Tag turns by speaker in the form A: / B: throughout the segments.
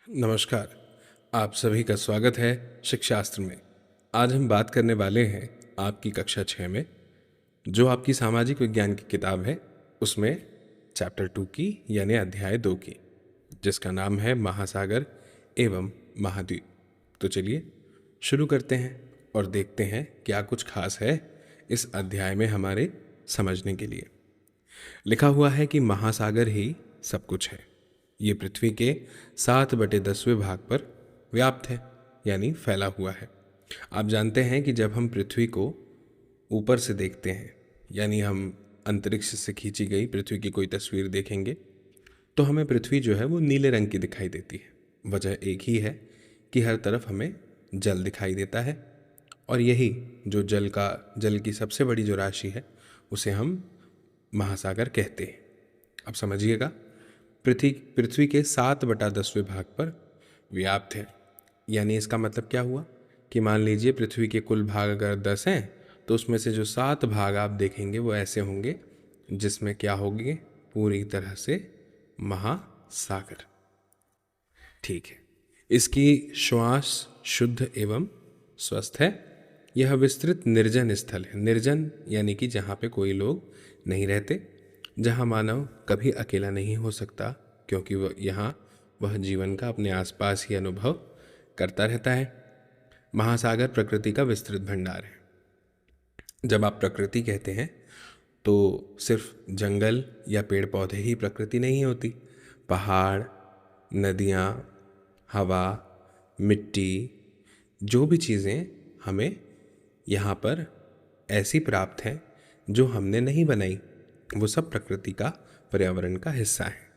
A: नमस्कार। आप सभी का स्वागत है शिक्षाशास्त्र में। आज हम बात करने वाले हैं आपकी कक्षा 6 में जो आपकी सामाजिक विज्ञान की किताब है उसमें चैप्टर 2 की यानी अध्याय 2 की, जिसका नाम है महासागर एवं महाद्वीप। तो चलिए शुरू करते हैं और देखते हैं क्या कुछ खास है इस अध्याय में हमारे समझने के लिए। लिखा हुआ है कि महासागर ही सब कुछ है। ये पृथ्वी के 7/10वें भाग पर व्याप्त है यानी फैला हुआ है। आप जानते हैं कि जब हम पृथ्वी को ऊपर से देखते हैं यानी हम अंतरिक्ष से खींची गई पृथ्वी की कोई तस्वीर देखेंगे तो हमें पृथ्वी जो है वो नीले रंग की दिखाई देती है। वजह एक ही है कि हर तरफ हमें जल दिखाई देता है और यही जो जल की सबसे बड़ी जो राशि है उसे हम महासागर कहते हैं। अब समझिएगा, पृथ्वी के 7/10वें भाग पर व्याप्त है यानी इसका मतलब क्या हुआ कि मान लीजिए पृथ्वी के कुल भाग अगर 10 हैं तो उसमें से जो 7 भाग आप देखेंगे वो ऐसे होंगे जिसमें क्या होंगे, पूरी तरह से महासागर। ठीक है, इसकी श्वास शुद्ध एवं स्वस्थ है। यह विस्तृत निर्जन स्थल है। निर्जन यानी कि जहाँ पे कोई लोग नहीं रहते, जहाँ मानव कभी अकेला नहीं हो सकता क्योंकि वह जीवन का अपने आसपास ही अनुभव करता रहता है। महासागर प्रकृति का विस्तृत भंडार है। जब आप प्रकृति कहते हैं तो सिर्फ जंगल या पेड़ पौधे ही प्रकृति नहीं होती। पहाड़, नदियाँ, हवा, मिट्टी, जो भी चीज़ें हमें यहाँ पर ऐसी प्राप्त हैं जो हमने नहीं बनाई, वो सब प्रकृति का, पर्यावरण का हिस्सा है।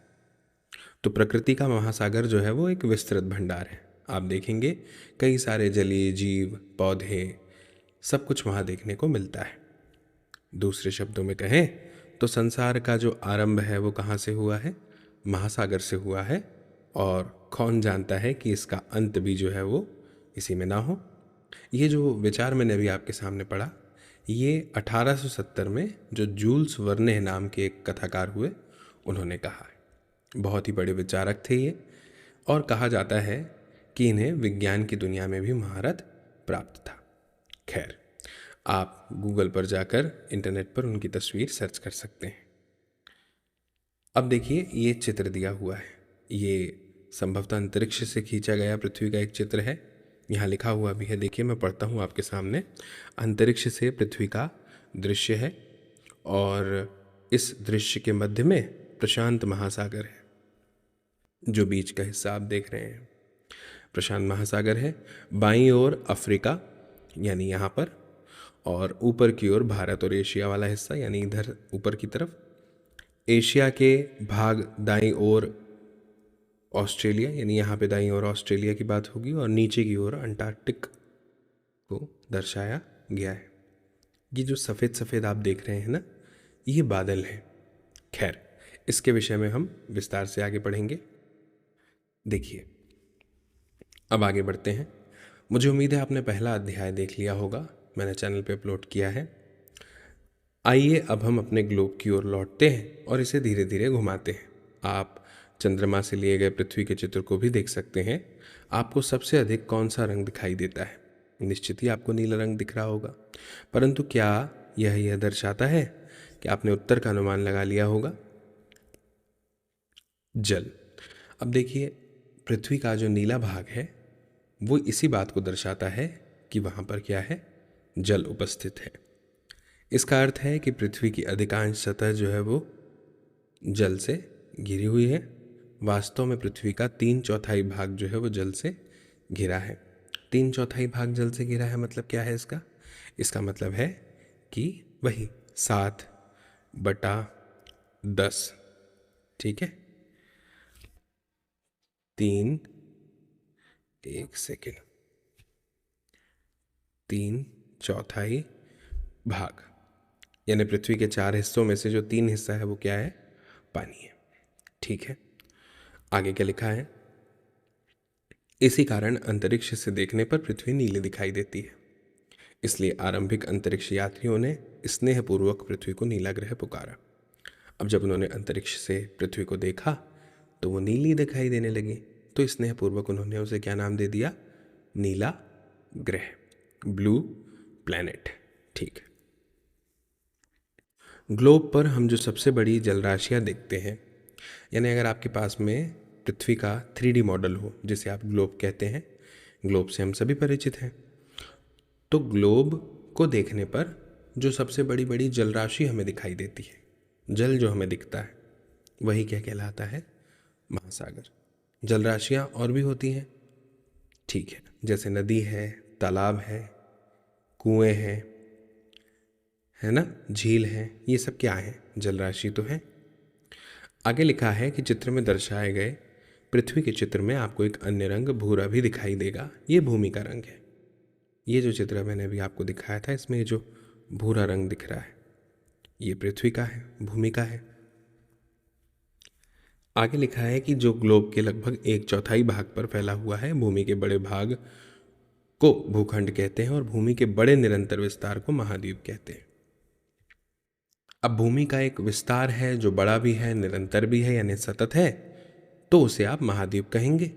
A: तो प्रकृति का महासागर जो है वो एक विस्तृत भंडार है। आप देखेंगे कई सारे जलीय जीव, पौधे, सब कुछ वहाँ देखने को मिलता है। दूसरे शब्दों में कहें तो संसार का जो आरंभ है वो कहाँ से हुआ है? महासागर से हुआ है। और कौन जानता है कि इसका अंत भी जो है वो इसी में ना हो। ये जो विचार मैंने अभी आपके सामने पढ़ा, ये 1870 में जो जूल्स वर्ने नाम के एक कथाकार हुए उन्होंने कहा है। बहुत ही बड़े विचारक थे ये और कहा जाता है कि इन्हें विज्ञान की दुनिया में भी महारत प्राप्त था। खैर, आप गूगल पर जाकर इंटरनेट पर उनकी तस्वीर सर्च कर सकते हैं। अब देखिए, ये चित्र दिया हुआ है, ये संभवतः अंतरिक्ष से खींचा गया पृथ्वी का एक चित्र है। यहाँ लिखा हुआ भी है, देखिए मैं पढ़ता हूँ आपके सामने। अंतरिक्ष से पृथ्वी का दृश्य है और इस दृश्य के मध्य में प्रशांत महासागर है। जो बीच का हिस्सा आप देख रहे हैं प्रशांत महासागर है। बाईं ओर अफ्रीका यानी यहाँ पर, और ऊपर की ओर भारत और एशिया वाला हिस्सा यानी इधर ऊपर की तरफ। एशिया के भाग दाईं ओर ऑस्ट्रेलिया यानी यहाँ पे दाईं ओर ऑस्ट्रेलिया की बात होगी और नीचे की ओर अंटार्कटिक को दर्शाया गया है। ये जो सफ़ेद सफ़ेद आप देख रहे हैं ना, ये बादल हैं। खैर, इसके विषय में हम विस्तार से आगे पढ़ेंगे। देखिए, अब आगे बढ़ते हैं। मुझे उम्मीद है आपने पहला अध्याय देख लिया होगा, मैंने चैनल पे अपलोड किया है। आइए अब हम अपने ग्लोब की ओर लौटते हैं और इसे धीरे धीरे घुमाते हैं। आप चंद्रमा से लिए गए पृथ्वी के चित्र को भी देख सकते हैं। आपको सबसे अधिक कौन सा रंग दिखाई देता है? निश्चित ही आपको नीला रंग दिख रहा होगा, परंतु क्या यह दर्शाता है कि आपने उत्तर का अनुमान लगा लिया होगा? जल। अब देखिए, पृथ्वी का जो नीला भाग है वो इसी बात को दर्शाता है कि वहाँ पर क्या है? जल उपस्थित है। इसका अर्थ है कि पृथ्वी की अधिकांश सतह जो है वो जल से घिरी हुई है। वास्तव में पृथ्वी का 3/4 भाग जो है वो जल से घिरा है। 3/4 भाग जल से घिरा है मतलब क्या है इसका? इसका मतलब है कि वही 7/10। ठीक है, 3 भाग यानी पृथ्वी के 4 हिस्सों में से जो 3 हिस्सा है वो क्या है? पानी है। ठीक है, आगे क्या लिखा है? इसी कारण अंतरिक्ष से देखने पर पृथ्वी नीली दिखाई देती है। इसलिए आरंभिक अंतरिक्ष यात्रियों ने स्नेहपूर्वक पृथ्वी को नीला ग्रह पुकारा। अब जब उन्होंने अंतरिक्ष से पृथ्वी को देखा तो वो नीली दिखाई देने लगी। तो स्नेहपूर्वक उन्होंने उसे क्या नाम दे दिया? नीला ग्रह, ब्लू प्लैनेट। ठीक है। ग्लोब पर हम जो सबसे बड़ी जलराशियां देखते हैं, यानी अगर आपके पास में पृथ्वी का 3D मॉडल हो, जिसे आप ग्लोब कहते हैं, ग्लोब से हम सभी परिचित हैं, तो ग्लोब को देखने पर जो सबसे बड़ी बड़ी जलराशि हमें दिखाई देती है, जल जो हमें दिखता है, वही क्या कहलाता है? महासागर। जलराशियाँ और भी होती हैं, ठीक है, जैसे नदी है, तालाब है, कुएं हैं, है ना, झील है, ये सब क्या है? जलराशि तो है। आगे लिखा है कि चित्र में दर्शाए गए पृथ्वी के चित्र में आपको एक अन्य रंग भूरा भी दिखाई देगा, ये भूमि का रंग है। ये जो चित्र मैंने अभी आपको दिखाया था, इसमें जो भूरा रंग दिख रहा है, ये पृथ्वी का है, भूमि का है। आगे लिखा है कि जो ग्लोब के लगभग 1/4 भाग पर फैला हुआ है, भूमि के बड़े भाग को भूखंड कहते हैं और भूमि के बड़े निरंतर विस्तार को महाद्वीप कहते हैं। अब भूमि का एक विस्तार है जो बड़ा भी है, निरंतर भी है, यानी सतत है, तो उसे आप महाद्वीप कहेंगे।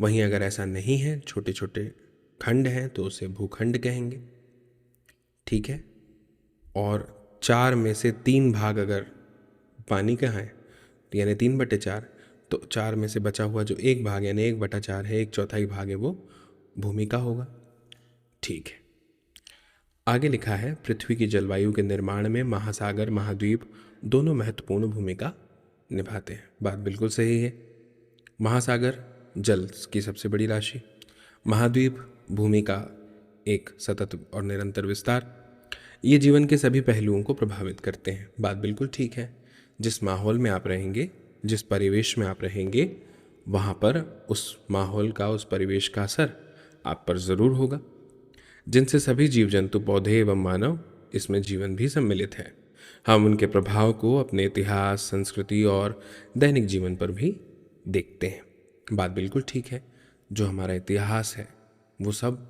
A: वहीं अगर ऐसा नहीं है, छोटे छोटे खंड हैं, तो उसे भूखंड कहेंगे। ठीक है। और 4 में से 3 भाग अगर पानी का है, यानी 3/4, तो 4 में से बचा हुआ जो 1 भाग यानी 1/4 है, 1/4 भाग है, वो भूमि का होगा। ठीक है। आगे लिखा है पृथ्वी की जलवायु के निर्माण में महासागर महाद्वीप दोनों महत्वपूर्ण भूमिका निभाते हैं। बात बिल्कुल सही है। महासागर जल की सबसे बड़ी राशि, महाद्वीप भूमि का एक सतत और निरंतर विस्तार, ये जीवन के सभी पहलुओं को प्रभावित करते हैं। बात बिल्कुल ठीक है। जिस माहौल में आप रहेंगे, जिस परिवेश में आप रहेंगे, वहाँ पर उस माहौल का, उस परिवेश का असर आप पर ज़रूर होगा, जिनसे सभी जीव जंतु, पौधे एवं मानव, इसमें जीवन भी सम्मिलित है। हम उनके प्रभाव को अपने इतिहास, संस्कृति और दैनिक जीवन पर भी देखते हैं। बात बिल्कुल ठीक है। जो हमारा इतिहास है, वो सब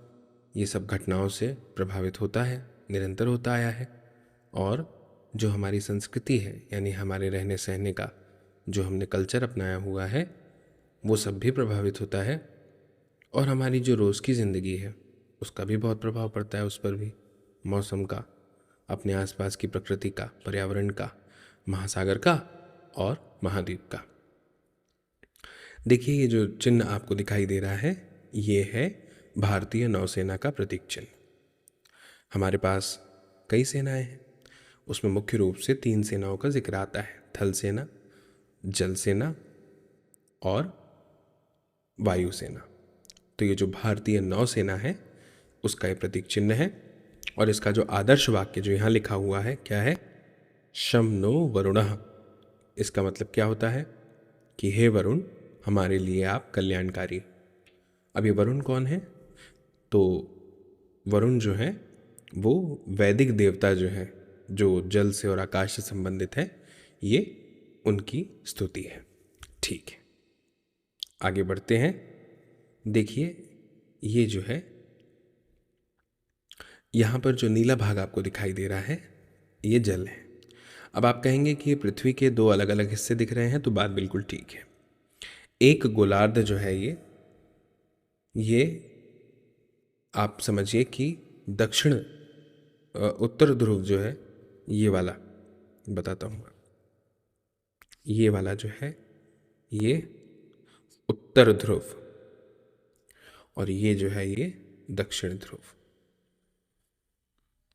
A: ये सब घटनाओं से प्रभावित होता है, निरंतर होता आया है। और जो हमारी संस्कृति है, यानी हमारे रहने सहने का जो हमने कल्चर अपनाया हुआ है, वो सब भी प्रभावित होता है। और हमारी जो रोज़ की ज़िंदगी है, उसका भी बहुत प्रभाव पड़ता है उस पर भी, मौसम का, अपने आसपास की प्रकृति का, पर्यावरण का, महासागर का और महाद्वीप का। देखिए, ये जो चिन्ह आपको दिखाई दे रहा है, ये है भारतीय नौसेना का प्रतीक चिन्ह। हमारे पास कई सेनाएं हैं, उसमें मुख्य रूप से 3 सेनाओं का जिक्र आता है: थल सेना, जल सेना और वायुसेना। तो ये जो भारतीय नौसेना है, उसका ये प्रतीक चिन्ह है। और इसका जो आदर्श वाक्य जो यहाँ लिखा हुआ है, क्या है? शम नो वरुणः। इसका मतलब क्या होता है? कि हे वरुण, हमारे लिए आप कल्याणकारी। अब ये वरुण कौन है? तो वरुण जो है वो वैदिक देवता जो है, जो जल से और आकाश से संबंधित है, ये उनकी स्तुति है। ठीक है, आगे बढ़ते हैं। देखिए, ये जो है, यहाँ पर जो नीला भाग आपको दिखाई दे रहा है, ये जल है। अब आप कहेंगे कि ये पृथ्वी के 2 अलग अलग हिस्से दिख रहे हैं, तो बात बिल्कुल ठीक है। एक गोलार्ध जो है, ये आप समझिए कि दक्षिण उत्तर ध्रुव जो है, ये वाला बताता हूँ, ये वाला जो है, ये उत्तर ध्रुव, और ये जो है, ये दक्षिण ध्रुव।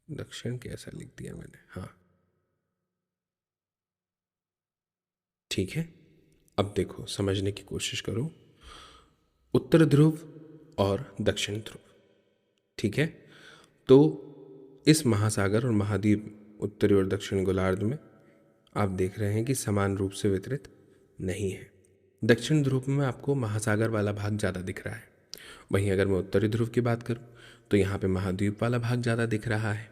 A: दक्षिण कैसा लिख दिया मैंने? हाँ, ठीक है। अब देखो, समझने की कोशिश करो। उत्तर ध्रुव और दक्षिण ध्रुव, ठीक है। तो इस महासागर और महाद्वीप, उत्तरी और दक्षिण गोलार्ध में आप देख रहे हैं कि समान रूप से वितरित नहीं है। दक्षिण ध्रुव में आपको महासागर वाला भाग ज़्यादा दिख रहा है, वहीं अगर मैं उत्तरी ध्रुव की बात करूं, तो यहाँ पे महाद्वीप वाला भाग ज़्यादा दिख रहा है।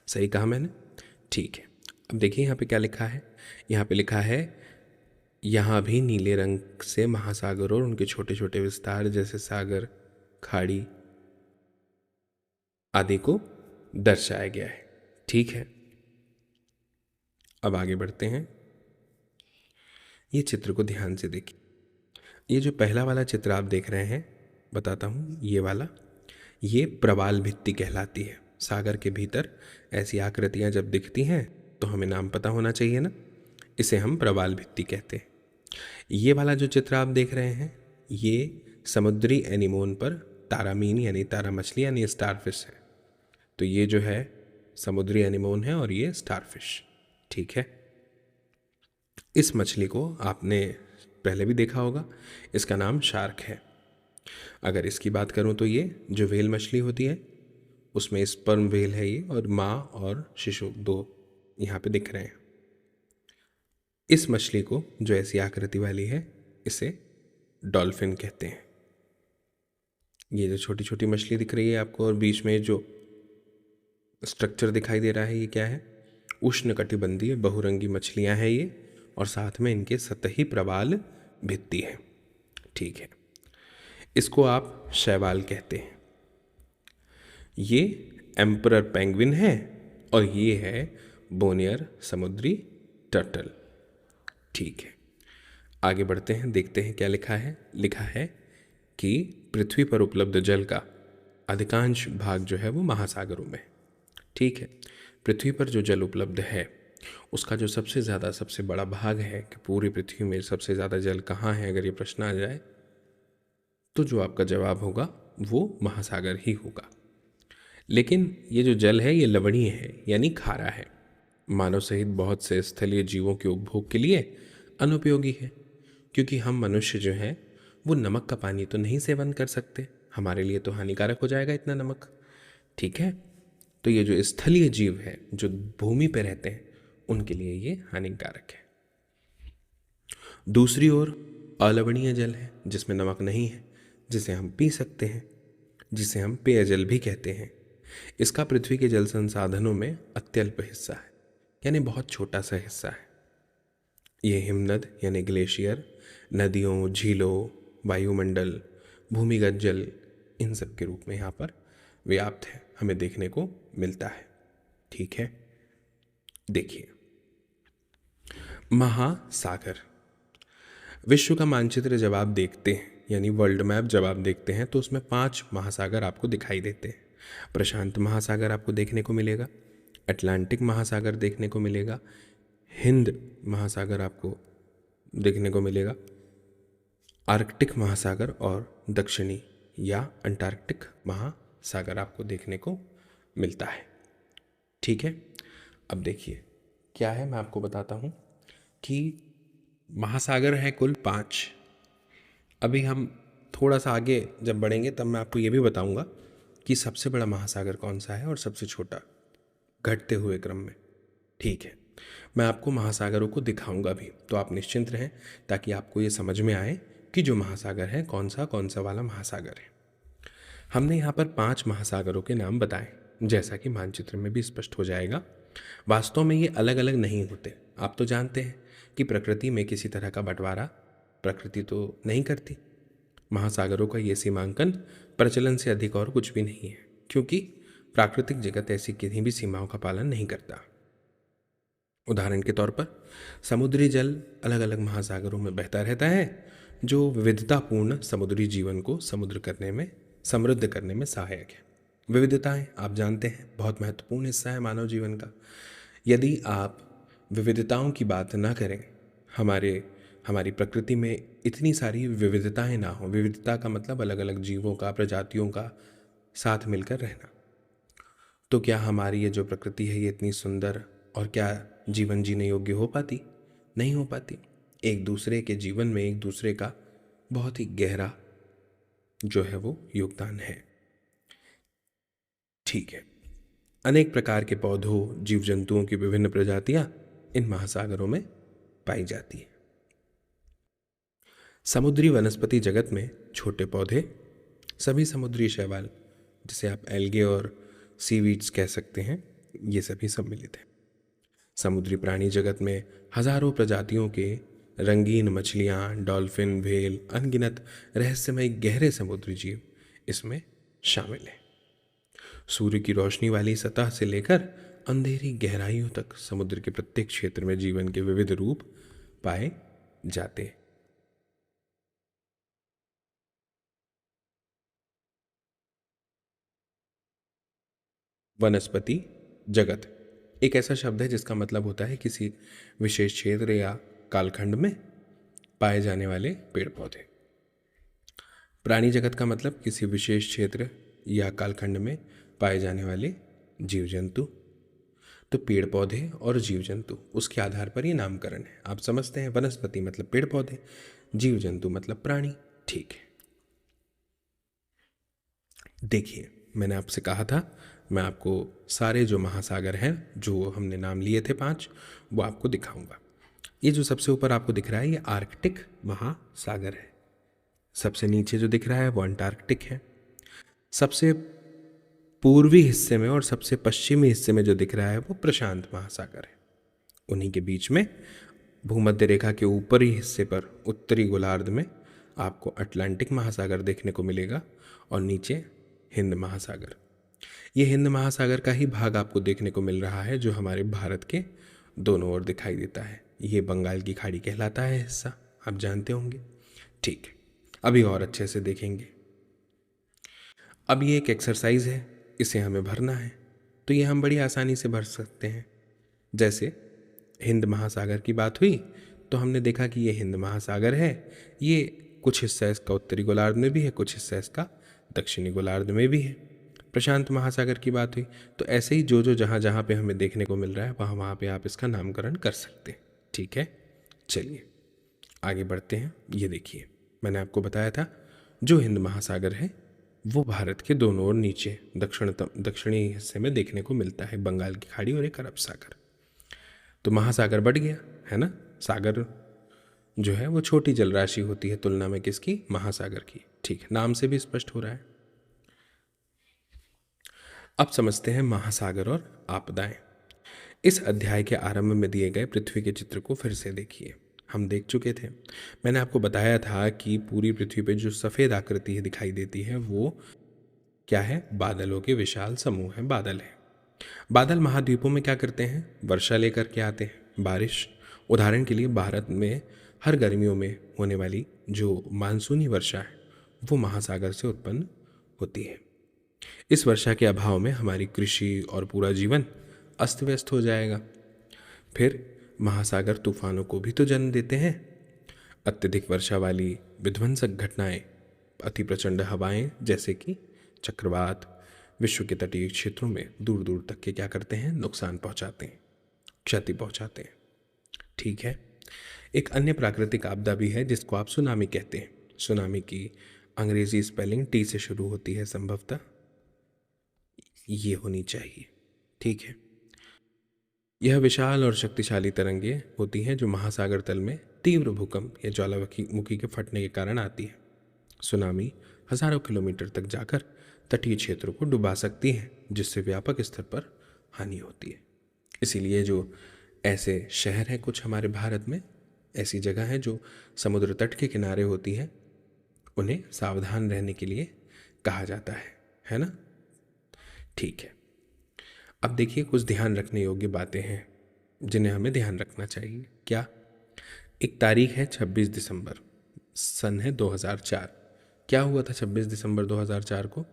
A: सही कहा मैंने? ठीक है। अब देखिए यहाँ पे क्या लिखा है। यहाँ पे लिखा है, यहाँ भी नीले रंग से महासागर और उनके छोटे छोटे विस्तार जैसे सागर, खाड़ी आदि को दर्शाया गया है। ठीक है, अब आगे बढ़ते हैं। ये चित्र को ध्यान से देखिए। ये जो पहला वाला चित्र आप देख रहे हैं, बताता हूँ, ये वाला, ये प्रवाल भित्ति कहलाती है। सागर के भीतर ऐसी आकृतियाँ जब दिखती हैं तो हमें नाम पता होना चाहिए ना, इसे हम प्रवाल भित्ति कहते हैं। ये वाला जो चित्र आप देख रहे हैं, ये समुद्री एनीमोन पर तारामीन यानी तारा मछली यानी स्टारफिश है। तो ये जो है समुद्री एनीमोन है और ये स्टारफिश, ठीक है। इस मछली को आपने पहले भी देखा होगा, इसका नाम शार्क है। अगर इसकी बात करूं तो ये जो व्हेल मछली होती है उसमें स्पर्म व्हेल है ये, और माँ और शिशु दो यहाँ पे दिख रहे हैं। इस मछली को जो ऐसी आकृति वाली है इसे डॉल्फिन कहते हैं। ये जो छोटी छोटी मछली दिख रही है आपको और बीच में जो स्ट्रक्चर दिखाई दे रहा है, ये क्या है? उष्णकटिबंधीय बहुरंगी मछलियां हैं ये, और साथ में इनके सतही प्रवाल भित्ति है, ठीक है। इसको आप शैवाल कहते हैं। ये एम्परर पेंगुइन है और ये है बोनियर समुद्री टर्टल, ठीक है। आगे बढ़ते हैं, देखते हैं क्या लिखा है। लिखा है कि पृथ्वी पर उपलब्ध जल का अधिकांश भाग जो है वो महासागरों में, ठीक है। पृथ्वी पर जो जल उपलब्ध है उसका जो सबसे ज़्यादा सबसे बड़ा भाग है कि पूरी पृथ्वी में सबसे ज़्यादा जल कहाँ है, अगर ये प्रश्न आ जाए तो जो आपका जवाब होगा वो महासागर ही होगा। लेकिन ये जो जल है ये लवणीय है यानी खारा है, मानव सहित बहुत से स्थलीय जीवों के उपभोग के लिए अनुपयोगी है, क्योंकि हम मनुष्य जो हैं वो नमक का पानी तो नहीं सेवन कर सकते, हमारे लिए तो हानिकारक हो जाएगा इतना नमक, ठीक है। तो ये जो स्थलीय जीव है जो भूमि पर रहते हैं उनके लिए ये हानिकारक है। दूसरी ओर अलवणीय जल है जिसमें नमक नहीं है, जिसे हम पी सकते हैं, जिसे हम पेयजल भी कहते हैं। इसका पृथ्वी के जल संसाधनों में अत्यल्प हिस्सा है, यानी बहुत छोटा सा हिस्सा है। ये हिमनद यानी ग्लेशियर, नदियों, झीलों, वायुमंडल, भूमिगत जल, इन सब के रूप में यहाँ पर व्याप्त है, हमें देखने को मिलता है, ठीक है। देखिए, महासागर, विश्व का मानचित्र जब आप देखते हैं यानी वर्ल्ड मैप जब आप देखते हैं तो उसमें 5 महासागर आपको दिखाई देते हैं। प्रशांत महासागर आपको देखने को मिलेगा, अटलांटिक महासागर देखने को मिलेगा, हिंद महासागर आपको देखने को मिलेगा, आर्कटिक महासागर और दक्षिणी या अंटार्कटिक महासागर आपको देखने को मिलता है, ठीक है। अब देखिए क्या है, मैं आपको बताता हूँ कि महासागर हैं कुल 5। अभी हम थोड़ा सा आगे जब बढ़ेंगे तब मैं आपको ये भी बताऊंगा कि सबसे बड़ा महासागर कौन सा है और सबसे छोटा, घटते हुए क्रम में, ठीक है। मैं आपको महासागरों को दिखाऊंगा भी, तो आप निश्चिंत रहें ताकि आपको ये समझ में आए कि जो महासागर है कौन सा वाला महासागर है। हमने यहाँ पर 5 महासागरों के नाम बताए, जैसा कि मानचित्र में भी स्पष्ट हो जाएगा। वास्तव में ये अलग अलग नहीं होते। आप तो जानते हैं कि प्रकृति में किसी तरह का बंटवारा प्रकृति तो नहीं करती। महासागरों का ये सीमांकन प्रचलन से अधिक और कुछ भी नहीं है, क्योंकि प्राकृतिक जगत ऐसी किसी भी सीमाओं का पालन नहीं करता। उदाहरण के तौर पर समुद्री जल अलग अलग महासागरों में बहता रहता है, जो विविधतापूर्ण समुद्री जीवन को समृद्ध करने में सहायक है। विविधताएं आप जानते हैं बहुत महत्वपूर्ण हिस्सा है मानव जीवन का। यदि आप विविधताओं की बात ना करें, हमारी प्रकृति में इतनी सारी विविधताएं ना हो, विविधता का मतलब अलग अलग जीवों का, प्रजातियों का साथ मिलकर रहना, तो क्या हमारी ये जो प्रकृति है ये इतनी सुंदर और क्या जीवन जीने योग्य हो पाती? नहीं हो पाती। एक दूसरे के जीवन में एक दूसरे का बहुत ही गहरा जो है वो योगदान है, ठीक है। अनेक प्रकार के पौधों, जीव जंतुओं की विभिन्न प्रजातियां इन महासागरों में पाई जाती है। समुद्री वनस्पति जगत में छोटे पौधे, सभी समुद्री शैवाल, जिसे आप एल्गे और सीवीड्स कह सकते हैं, ये सभी सम्मिलित हैं। समुद्री प्राणी जगत में हजारों प्रजातियों के रंगीन मछलियाँ, डॉल्फिन, व्हेल, अनगिनत रहस्यमय गहरे समुद्री जीव इसमें शामिल हैं। सूर्य की रोशनी वाली सतह से लेकर अंधेरी गहराइयों तक समुद्र के प्रत्येक क्षेत्र में जीवन के विविध रूप पाए जाते हैं। वनस्पति जगत एक ऐसा शब्द है जिसका मतलब होता है किसी विशेष क्षेत्र या कालखंड में पाए जाने वाले पेड़ पौधे। प्राणी जगत का मतलब किसी विशेष क्षेत्र या कालखंड में पाए जाने वाले जीव जंतु। तो पेड़ पौधे और जीव जंतु उसके आधार पर ये नामकरण है। आप समझते हैं, वनस्पति मतलब पेड़ पौधे, जीव जंतु मतलब प्राणी। ठीक है, देखिए मैंने आपसे कहा था मैं आपको सारे जो महासागर हैं जो हमने नाम लिए थे 5, वो आपको दिखाऊंगा। ये जो सबसे ऊपर आपको दिख रहा है ये आर्कटिक महासागर है। सबसे नीचे जो दिख रहा है वो अंटार्कटिक है। सबसे पूर्वी हिस्से में और सबसे पश्चिमी हिस्से में जो दिख रहा है वो प्रशांत महासागर है। उन्हीं के बीच में भूमध्य रेखा के ऊपरी हिस्से पर उत्तरी गोलार्ध में आपको अटलांटिक महासागर देखने को मिलेगा और नीचे हिंद महासागर। ये हिंद महासागर का ही भाग आपको देखने को मिल रहा है जो हमारे भारत के दोनों ओर दिखाई देता है। ये बंगाल की खाड़ी कहलाता है हिस्सा, आप जानते होंगे। ठीक है, अभी और अच्छे से देखेंगे। अब ये एक एक्सरसाइज है, इसे हमें भरना है। तो ये हम बड़ी आसानी से भर सकते हैं। जैसे हिंद महासागर की बात हुई तो हमने देखा कि ये हिंद महासागर है। ये कुछ हिस्सा इसका उत्तरी गोलार्ध में भी है, कुछ हिस्सा इसका दक्षिणी गोलार्ध में भी है। प्रशांत महासागर की बात हुई तो ऐसे ही जो जहाँ जहाँ पे हमें देखने को मिल रहा है वहाँ वहाँ पे आप इसका नामकरण कर सकते हैं। ठीक है, चलिए आगे बढ़ते हैं। ये देखिए मैंने आपको बताया था जो हिंद महासागर है वो भारत के दोनों ओर नीचे दक्षिणी हिस्से में देखने को मिलता है, बंगाल की खाड़ी और एक अरब सागर। तो महासागर बढ़ गया है ना। सागर जो है वो छोटी जलराशि होती है तुलना में किसकी, महासागर की। ठीक है, नाम से भी स्पष्ट हो रहा है। अब समझते हैं महासागर और आपदाएं। इस अध्याय के आरंभ में दिए गए पृथ्वी के चित्र को फिर से देखिए। हम देख चुके थे, मैंने आपको बताया था कि पूरी पृथ्वी पे जो सफ़ेद आकृति दिखाई देती है वो क्या है, बादलों के विशाल समूह है, बादल है। बादल महाद्वीपों में क्या करते हैं, वर्षा लेकर के आते हैं, बारिश। उदाहरण के लिए भारत में हर गर्मियों में होने वाली जो मानसूनी वर्षा है वो महासागर से उत्पन्न होती है। इस वर्षा के अभाव में हमारी कृषि और पूरा जीवन अस्त व्यस्त हो जाएगा। फिर महासागर तूफानों को भी तो जन्म देते हैं। अत्यधिक वर्षा वाली विध्वंसक घटनाएं, अति प्रचंड हवाएं जैसे कि चक्रवात विश्व के तटीय क्षेत्रों में दूर दूर तक के क्या करते हैं, नुकसान पहुंचाते हैं, क्षति पहुंचाते हैं। ठीक है, एक अन्य प्राकृतिक आपदा भी है जिसको आप सुनामी कहते हैं। सुनामी की अंग्रेजी स्पेलिंग टी से शुरू होती है, संभवतः ये होनी चाहिए। ठीक है, यह विशाल और शक्तिशाली तरंगें होती हैं जो महासागर तल में तीव्र भूकंप या ज्वालामुखी के फटने के कारण आती है। सुनामी हजारों किलोमीटर तक जाकर तटीय क्षेत्रों को डुबा सकती है जिससे व्यापक स्तर पर हानि होती है। इसीलिए जो ऐसे शहर हैं कुछ हमारे भारत में, ऐसी जगह है जो समुद्र तट के किनारे होती है, उन्हें सावधान रहने के लिए कहा जाता है ना। ठीक है, अब देखिए कुछ ध्यान रखने योग्य बातें हैं जिन्हें हमें ध्यान रखना चाहिए। क्या, एक तारीख है 26 दिसंबर, सन है 2004। क्या हुआ था 26 दिसंबर 2004 को?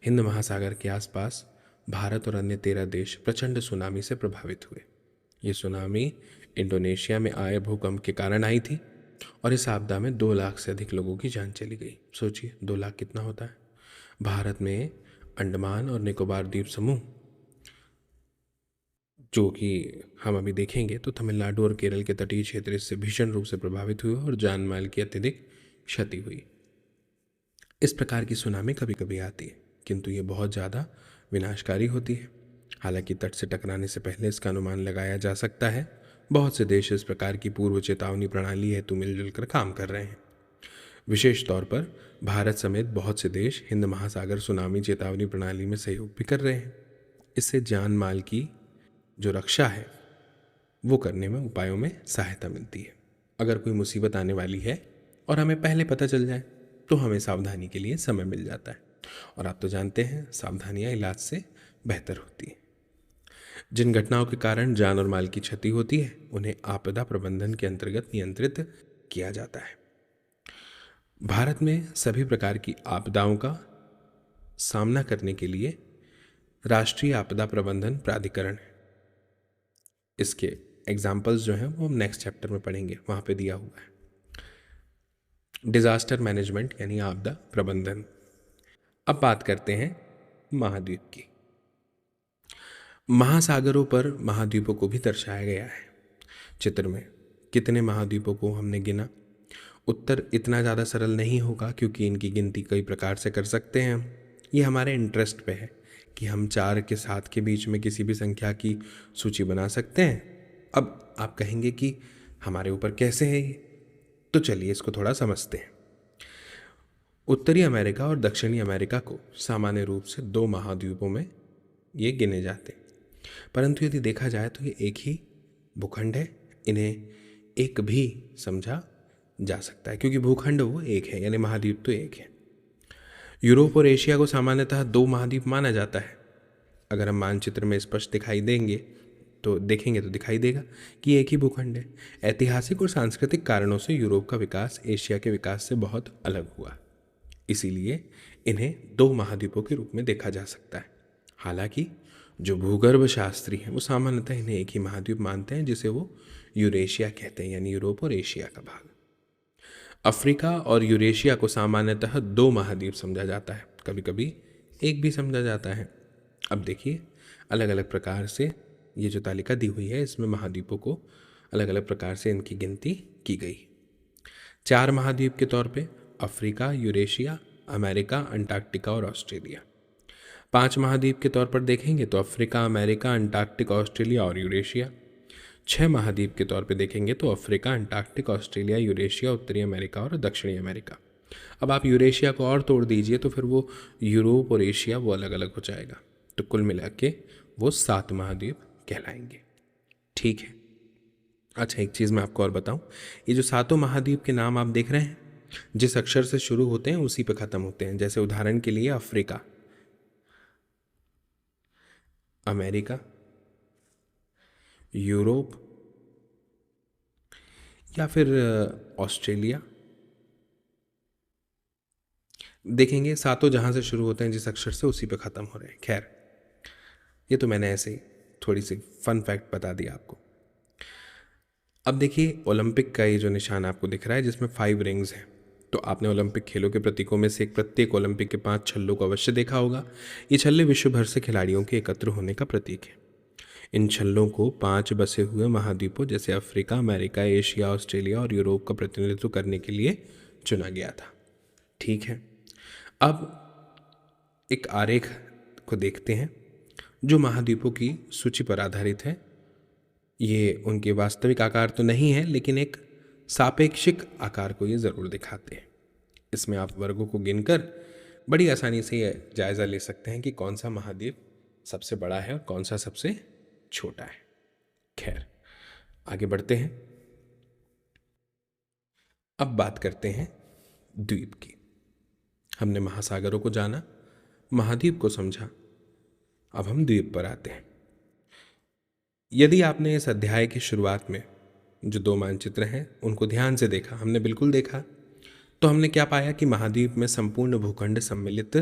A: हिंद महासागर के आसपास भारत और अन्य 13 देश प्रचंड सुनामी से प्रभावित हुए। ये सुनामी इंडोनेशिया में आए भूकंप के कारण आई थी और इस आपदा में 2 लाख से अधिक लोगों की जान चली गई। सोचिए 2 लाख कितना होता है। भारत में अंडमान और निकोबार द्वीप समूह, जो कि हम अभी देखेंगे, तो तमिलनाडु और केरल के तटीय क्षेत्र इससे भीषण रूप से प्रभावित हुए और जान माल की अत्यधिक क्षति हुई। इस प्रकार की सुनामी कभी कभी आती है किंतु ये बहुत ज़्यादा विनाशकारी होती है। हालांकि तट से टकराने से पहले इसका अनुमान लगाया जा सकता है। बहुत से देश इस प्रकार की पूर्व चेतावनी प्रणाली हेतु मिलजुल कर काम कर रहे हैं। विशेष तौर पर भारत समेत बहुत से देश हिंद महासागर सुनामी चेतावनी प्रणाली में सहयोग भी कर रहे हैं। इससे जान माल की जो रक्षा है वो करने में उपायों में सहायता मिलती है। अगर कोई मुसीबत आने वाली है और हमें पहले पता चल जाए तो हमें सावधानी के लिए समय मिल जाता है। और आप तो जानते हैं सावधानियां इलाज से बेहतर होती हैं। जिन घटनाओं के कारण जान और माल की क्षति होती है उन्हें आपदा प्रबंधन के अंतर्गत नियंत्रित किया जाता है। भारत में सभी प्रकार की आपदाओं का सामना करने के लिए राष्ट्रीय आपदा प्रबंधन प्राधिकरण है। इसके एग्जाम्पल्स जो हैं वो हम नेक्स्ट चैप्टर में पढ़ेंगे, वहाँ पे दिया हुआ है। डिजास्टर मैनेजमेंट यानी आपदा प्रबंधन। अब बात करते हैं महाद्वीप की। महासागरों पर महाद्वीपों को भी दर्शाया गया है चित्र में। कितने महाद्वीपों को हमने गिना? उत्तर इतना ज़्यादा सरल नहीं होगा क्योंकि इनकी गिनती कई प्रकार से कर सकते हैं हम। ये हमारे इंटरेस्ट पे है कि हम 4 के 7 के बीच में किसी भी संख्या की सूची बना सकते हैं। अब आप कहेंगे कि हमारे ऊपर कैसे है ये, तो चलिए इसको थोड़ा समझते हैं। उत्तरी अमेरिका और दक्षिणी अमेरिका को सामान्य रूप से 2 महाद्वीपों में ये गिने जाते हैं, परंतु यदि देखा जाए तो ये एक ही भूखंड है। इन्हें एक भी समझा जा सकता है क्योंकि भूखंड वो एक है, यानी महाद्वीप तो एक है। यूरोप और एशिया को सामान्यतः 2 महाद्वीप माना जाता है। अगर हम मानचित्र में स्पष्ट दिखाई देंगे तो देखेंगे तो दिखाई देगा कि एक ही भूखंड है। ऐतिहासिक और सांस्कृतिक कारणों से यूरोप का विकास एशिया के विकास से बहुत अलग हुआ, इसीलिए इन्हें 2 महाद्वीपों के रूप में देखा जा सकता है। हालांकि जो भूगर्भ शास्त्री हैं वो सामान्यतः इन्हें एक ही महाद्वीप मानते हैं, जिसे वो यूरेशिया कहते हैं, यानी यूरोप और एशिया का भाग। अफ्रीका और यूरेशिया को सामान्यतः 2 महाद्वीप समझा जाता है, कभी कभी एक भी समझा जाता है। अब देखिए अलग अलग प्रकार से ये जो तालिका दी हुई है इसमें महाद्वीपों को अलग अलग प्रकार से इनकी गिनती की गई। 4 महाद्वीप के तौर पे अफ्रीका, यूरेशिया, अमेरिका, अंटार्कटिका और ऑस्ट्रेलिया। 5 महाद्वीप के तौर पर देखेंगे तो अफ्रीका, अमेरिका, अंटार्कटिक, ऑस्ट्रेलिया और यूरेशिया। 6 महाद्वीप के तौर पे देखेंगे तो अफ्रीका, अंटार्कटिक, ऑस्ट्रेलिया, यूरेशिया, उत्तरी अमेरिका और दक्षिणी अमेरिका। अब आप यूरेशिया को और तोड़ दीजिए तो फिर वो यूरोप और एशिया वो अलग अलग हो जाएगा, तो कुल मिला के वो 7 महाद्वीप कहलाएंगे। ठीक है। अच्छा, एक चीज़ मैं आपको और बताऊं, ये जो 7 महाद्वीप के नाम आप देख रहे हैं जिस अक्षर से शुरू होते हैं उसी पे ख़त्म होते हैं। जैसे उदाहरण के लिए अफ्रीका, अमेरिका, यूरोप या फिर ऑस्ट्रेलिया। देखेंगे 7 जहाँ से शुरू होते हैं जिस अक्षर से उसी पे ख़त्म हो रहे हैं। खैर, ये तो मैंने ऐसे ही थोड़ी सी फन फैक्ट बता दिया आपको। अब देखिए ओलंपिक का ये जो निशान आपको दिख रहा है जिसमें 5 रिंग्स हैं, तो आपने ओलंपिक खेलों के प्रतीकों में से एक प्रत्येक ओलंपिक के 5 छल्लों को अवश्य देखा होगा। ये छल्ले विश्व भर से खिलाड़ियों के एकत्र होने का प्रतीक है। इन छल्लों को 5 बसे हुए महाद्वीपों जैसे अफ्रीका, अमेरिका, एशिया, ऑस्ट्रेलिया और यूरोप का प्रतिनिधित्व करने के लिए चुना गया था। ठीक है। अब एक आरेख को देखते हैं जो महाद्वीपों की सूची पर आधारित है। ये उनके वास्तविक आकार तो नहीं है, लेकिन एक सापेक्षिक आकार को ये ज़रूर दिखाते हैं। इसमें आप वर्गों को गिनकर बड़ी आसानी से ये जायज़ा ले सकते हैं कि कौन सा महाद्वीप सबसे बड़ा है और कौन सा सबसे छोटा है। खैर, आगे बढ़ते हैं। अब बात करते हैं द्वीप की। हमने महासागरों को जाना, महाद्वीप को समझा, अब हम द्वीप पर आते हैं। यदि आपने इस अध्याय की शुरुआत में जो 2 मानचित्र हैं उनको ध्यान से देखा, हमने बिल्कुल देखा, तो हमने क्या पाया कि महाद्वीप में संपूर्ण भूखंड सम्मिलित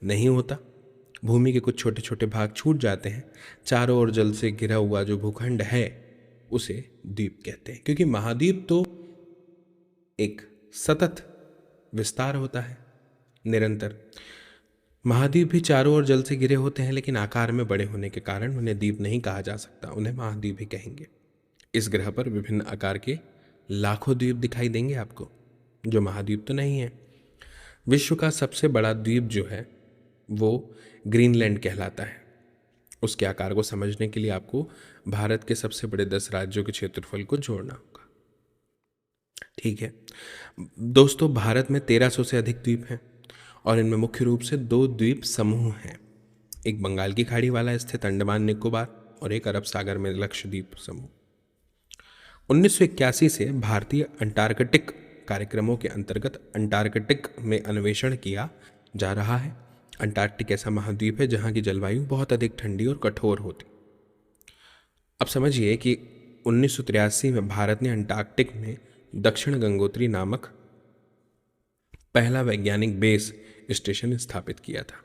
A: नहीं होता। भूमि के कुछ छोटे छोटे भाग छूट जाते हैं। चारों ओर जल से घिरा हुआ जो भूखंड है उसे द्वीप कहते हैं, क्योंकि महाद्वीप तो एक सतत विस्तार होता है, निरंतर। महाद्वीप भी चारों ओर जल से घिरे होते हैं, लेकिन आकार में बड़े होने के कारण उन्हें द्वीप नहीं कहा जा सकता, उन्हें महाद्वीप ही कहेंगे। इस ग्रह पर विभिन्न आकार के लाखों द्वीप दिखाई देंगे आपको, जो महाद्वीप तो नहीं है। विश्व का सबसे बड़ा द्वीप जो है वो ग्रीनलैंड कहलाता है। उसके आकार को समझने के लिए आपको भारत के सबसे बड़े 10 राज्यों के क्षेत्रफल को जोड़ना होगा। ठीक है दोस्तों, भारत में 1300 से अधिक द्वीप हैं और इनमें मुख्य रूप से 2 द्वीप समूह हैं। एक बंगाल की खाड़ी वाला स्थित अंडमान निकोबार और एक अरब सागर में लक्षद्वीप समूह। 1981 से भारतीय अंटार्कटिक कार्यक्रमों के अंतर्गत अंटार्कटिक में अन्वेषण किया जा रहा है। अंटार्कटिक ऐसा महाद्वीप है जहाँ की जलवायु बहुत अधिक ठंडी और कठोर होती। अब समझिए कि 1983 में भारत ने अंटार्कटिक में दक्षिण गंगोत्री नामक पहला वैज्ञानिक बेस स्टेशन स्थापित किया था।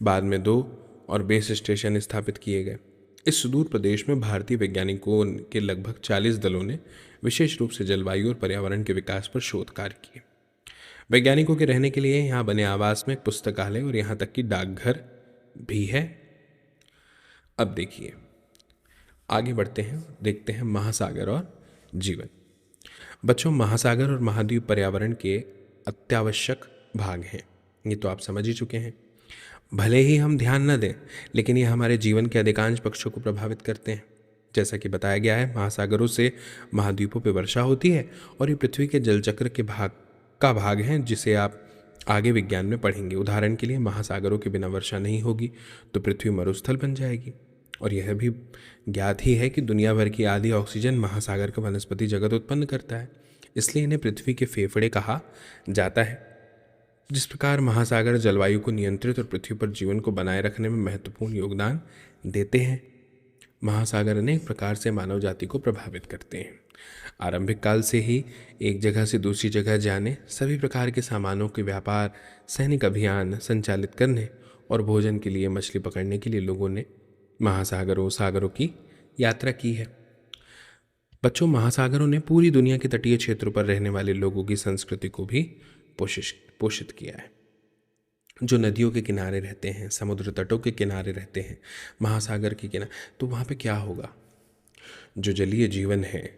A: बाद में 2 और बेस स्टेशन स्थापित किए गए। इस सुदूर प्रदेश में भारतीय वैज्ञानिकों के लगभग 40 दलों ने विशेष रूप से जलवायु और पर्यावरण के विकास पर शोध कार्य किए। वैज्ञानिकों के रहने के लिए यहाँ बने आवास में एक पुस्तकालय और यहाँ तक कि डाकघर भी है। अब देखिए, आगे बढ़ते हैं, देखते हैं महासागर और जीवन। बच्चों, महासागर और महाद्वीप पर्यावरण के अत्यावश्यक भाग हैं, ये तो आप समझ ही चुके हैं। भले ही हम ध्यान न दें, लेकिन ये हमारे जीवन के अधिकांश पक्षों को प्रभावित करते हैं। जैसा कि बताया गया है, महासागरों से महाद्वीपों पर वर्षा होती है और ये पृथ्वी के जलचक्र के भाग हैं, जिसे आप आगे विज्ञान में पढ़ेंगे। उदाहरण के लिए, महासागरों के बिना वर्षा नहीं होगी तो पृथ्वी मरुस्थल बन जाएगी। और यह भी ज्ञात ही है कि दुनिया भर की आधी ऑक्सीजन महासागर का वनस्पति जगत उत्पन्न करता है, इसलिए इन्हें पृथ्वी के फेफड़े कहा जाता है। जिस प्रकार महासागर जलवायु को नियंत्रित और पृथ्वी पर जीवन को बनाए रखने में महत्वपूर्ण योगदान देते हैं, महासागर अनेक प्रकार से मानव जाति को प्रभावित करते हैं। आरंभिक काल से ही एक जगह से दूसरी जगह जाने, सभी प्रकार के सामानों के व्यापार, सैनिक अभियान संचालित करने और भोजन के लिए मछली पकड़ने के लिए लोगों ने महासागरों सागरों की यात्रा की है। बच्चों, महासागरों ने पूरी दुनिया के तटीय क्षेत्रों पर रहने वाले लोगों की संस्कृति को भी पोषित किया है। जो नदियों के किनारे रहते हैं, समुद्र तटों के किनारे रहते हैं, महासागर के किनारे, तो वहाँ पे क्या होगा? जो जलीय जीवन है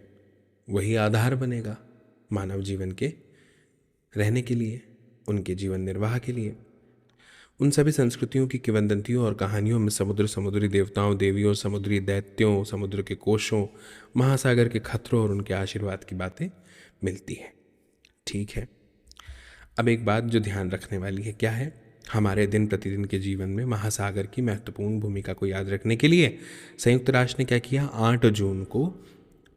A: वही आधार बनेगा मानव जीवन के रहने के लिए, उनके जीवन निर्वाह के लिए। उन सभी संस्कृतियों की किंवदंतियों और कहानियों में समुद्र, समुद्री देवताओं देवियों, समुद्री दैत्यों, समुद्र के कोशों, महासागर के खतरों और उनके आशीर्वाद की बातें मिलती हैं। ठीक है, अब एक बात जो ध्यान रखने वाली है, क्या है? हमारे दिन प्रतिदिन के जीवन में महासागर की महत्वपूर्ण भूमिका को याद रखने के लिए संयुक्त राष्ट्र ने क्या किया? 8 जून को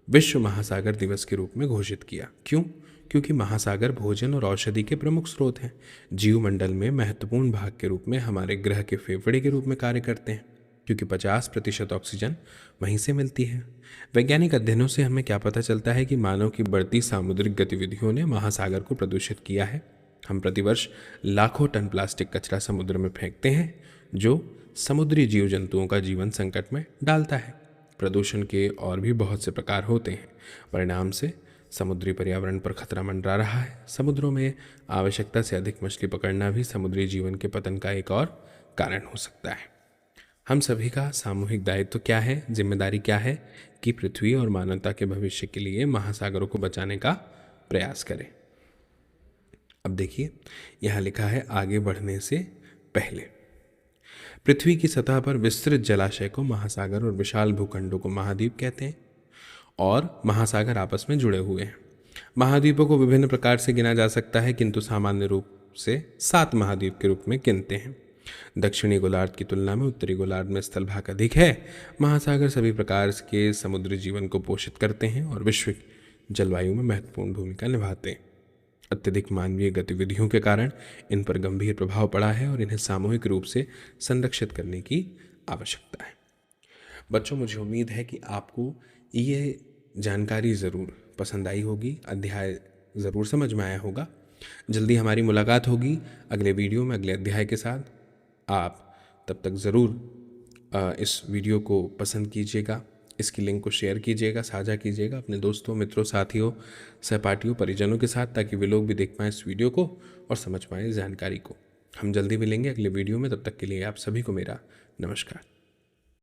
A: विश्व महासागर दिवस के रूप में घोषित किया। क्यों? क्योंकि महासागर भोजन और औषधि के प्रमुख स्रोत हैं। जीवमंडल में महत्वपूर्ण भाग के रूप में हमारे ग्रह के फेफड़े के रूप में कार्य करते हैं, क्योंकि 50% ऑक्सीजन वहीं से मिलती है। वैज्ञानिक अध्ययनों से हमें क्या पता चलता है कि मानव की बढ़ती सामुद्रिक गतिविधियों ने महासागर को प्रदूषित किया है। हम प्रतिवर्ष लाखों टन प्लास्टिक कचरा समुद्र में फेंकते हैं, जो समुद्री जीव जंतुओं का जीवन संकट में डालता है। प्रदूषण के और भी बहुत से प्रकार होते हैं। परिणाम से समुद्री पर्यावरण पर खतरा मंडरा रहा है। समुद्रों में आवश्यकता से अधिक मछली पकड़ना भी समुद्री जीवन के पतन का एक और कारण हो सकता है। हम सभी का सामूहिक दायित्व क्या है, जिम्मेदारी क्या है कि पृथ्वी और मानवता के भविष्य के लिए महासागरों को बचाने का प्रयास करें। अब देखिए, यहाँ लिखा है, आगे बढ़ने से पहले पृथ्वी की सतह पर विस्तृत जलाशय को महासागर और विशाल भूखंडों को महाद्वीप कहते हैं, और महासागर आपस में जुड़े हुए हैं। महाद्वीपों को विभिन्न प्रकार से गिना जा सकता है, किंतु सामान्य रूप से 7 महाद्वीप के रूप में गिनते हैं। दक्षिणी गोलार्ध की तुलना में उत्तरी गोलार्ध में स्थलभाग अधिक है। महासागर सभी प्रकार के समुद्री जीवन को पोषित करते हैं और विश्व जलवायु में महत्वपूर्ण भूमिका निभाते हैं। अत्यधिक मानवीय गतिविधियों के कारण इन पर गंभीर प्रभाव पड़ा है और इन्हें सामूहिक रूप से संरक्षित करने की आवश्यकता है। बच्चों, मुझे उम्मीद है कि आपको ये जानकारी ज़रूर पसंद आई होगी, अध्याय ज़रूर समझ में आया होगा। जल्दी हमारी मुलाकात होगी अगले वीडियो में, अगले अध्याय के साथ। आप तब तक ज़रूर इस वीडियो को पसंद कीजिएगा, इसकी लिंक को शेयर कीजिएगा, साझा कीजिएगा अपने दोस्तों, मित्रों, साथियों, सहपाठियों, परिजनों के साथ, ताकि वे लोग भी देख पाएँ इस वीडियो को और समझ पाएँ इस जानकारी को। हम जल्दी मिलेंगे अगले वीडियो में, तब तक के लिए आप सभी को मेरा नमस्कार।